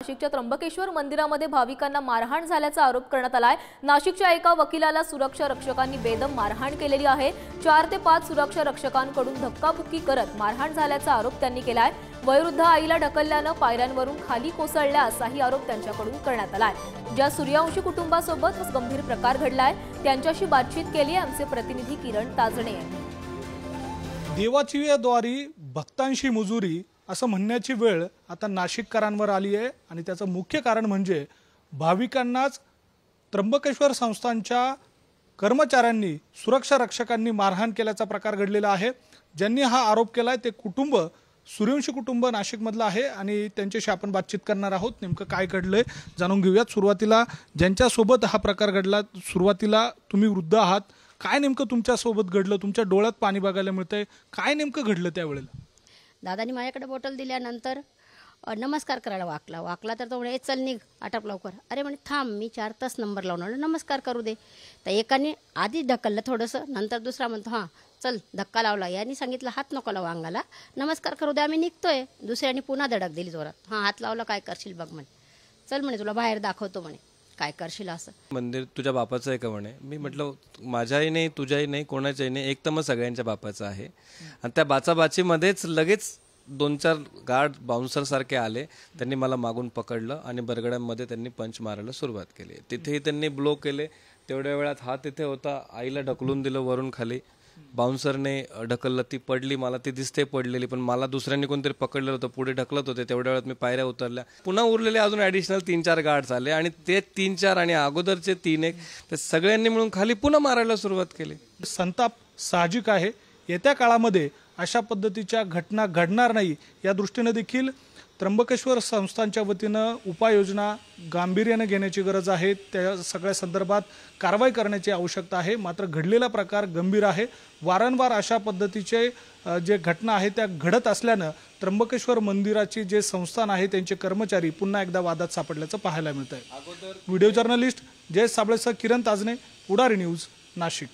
नाशिकच्या त्र्यंबकेश्वर मंदिरामध्ये भाविकांना मारहाण झाल्याचा आरोप करण्यात आलाय। नाशिकच्या एका वकिलाला सुरक्षा रक्षकांनी बेदम मारहाण केलेली आहे। 4 ते 5 सुरक्षा रक्षकांकडून धक्काबुक्की करत मारहाण झाल्याचा आरोप त्यांनी केलाय। वयोवृद्ध आईला ढकलल्याने पायऱ्यांवरून खाली कोसळल्या असाही आरोप त्यांच्याकडून करण्यात आलाय। ज्या सूर्यवंशी कुटुंबासोबत हा गंभीर प्रकार घडलाय त्यांच्याशी बातचीत केली आहे आमचे प्रतिनिधी किरण ताजणे यांनी। देवाची द्वारी भक्तांशी मुजुरी असं म्हणण्याची वेळ आता नाशिककरांवर आली आहे आणि त्याचं मुख्य कारण म्हणजे भाविकांनाच त्र्यंबकेश्वर संस्थानच्या कर्मचाऱ्यांनी सुरक्षा रक्षकांनी मारहाण केल्याचा प्रकार घडलेला आहे। ज्यांनी हा आरोप केलाय ते कुटुंब सूर्यवंशी कुटुंब नाशिकमधलं आहे आणि त्यांच्याशी आपण बातचीत करणार आहोत। नेमकं काय घडलंय जाणून घेऊयात। सुरुवातीला ज्यांच्यासोबत हा प्रकार घडला, सुरुवातीला तुम्ही वृद्ध आहात, काय नेमकं तुमच्यासोबत घडलं? तुमच्या डोळ्यात पाणी बघायला मिळतंय, काय नेमकं घडलं त्यावेळेला? दादानी माझ्याकडे बॉटल दिल्यानंतर नमस्कार करायला वाकला तर तो म्हणे चल निघ आटप लवकर। अरे म्हणे थांब मी 4 तास नंबर लावणार, नमस्कार करू दे। तर एकाने आधी ढकललं थोडंसं, नंतर दुसरा म्हणतो हां चल धक्का लावला। यांनी सांगितलं हात नको लावा अंगाला, नमस्कार करू दे आम्ही निघतोय। दुसऱ्याने पुन्हा धडक दिली जोरात, हां हात लावला काय करशील बघ म्हणे, चल म्हणे तुला बाहेर दाखवतो म्हणे काय करशील असं। मंदिर तुझ्या बापाचं आहे का म्हणे। मी म्हटलं माझ्याही नाही तुझ्याही नाही कोणाच्याही नाही, एक तर मग सगळ्यांच्या बापाचं आहे। आणि त्या बाचाबाचीमध्येच लगेच 2-4 गार्ड बाउन्सर सारखे आले, त्यांनी मला मागून पकडलं आणि बरगड्यांमध्ये त्यांनी पंच मारायला सुरुवात केली। तिथेही त्यांनी ब्लो केले। तेवढ्या वेळात हा तिथे होता, आईला ढकलून दिलं वरून खाली, बाउन्सरने ढकललं, ती पडली, मला ती दिसते पडलेली, पण मला दुसऱ्यांनी कोणतरी पकडलेलं होतं, पुढे ढकलत होते। तेवढ्या वेळात मी पायऱ्या उतरल्या, पुन्हा उरलेले अजून ॲडिशनल 3-4 गार्ड्स आले आणि ते 3-4 आणि अगोदरचे 3-1 ते सगळ्यांनी मिळून खाली पुन्हा मारायला सुरुवात केली। संताप साहजिक आहे। येत्या काळामध्ये अशा पद्धतीच्या घटना घडणार नाही या दृष्टीने देखील त्र्यंबकेश्वर संस्थानच्या वतीनं उपाययोजना गांभीर्याने घेण्याची गरज आहे। त्या सगळ्या संदर्भात कारवाई करण्याची आवश्यकता आहे। मात्र घडलेला प्रकार गंभीर आहे। वारंवार अशा पद्धतीचे जे घटना आहेत त्या घडत असल्यानं त्र्यंबकेश्वर मंदिराची जे संस्थान आहे त्यांचे कर्मचारी पुन्हा एकदा वादात सापडल्याचं पाहायला मिळत आहे। व्हिडिओ जर्नलिस्ट जय साबळेसह किरण ताजणे, पुढारी न्यूज, नाशिक।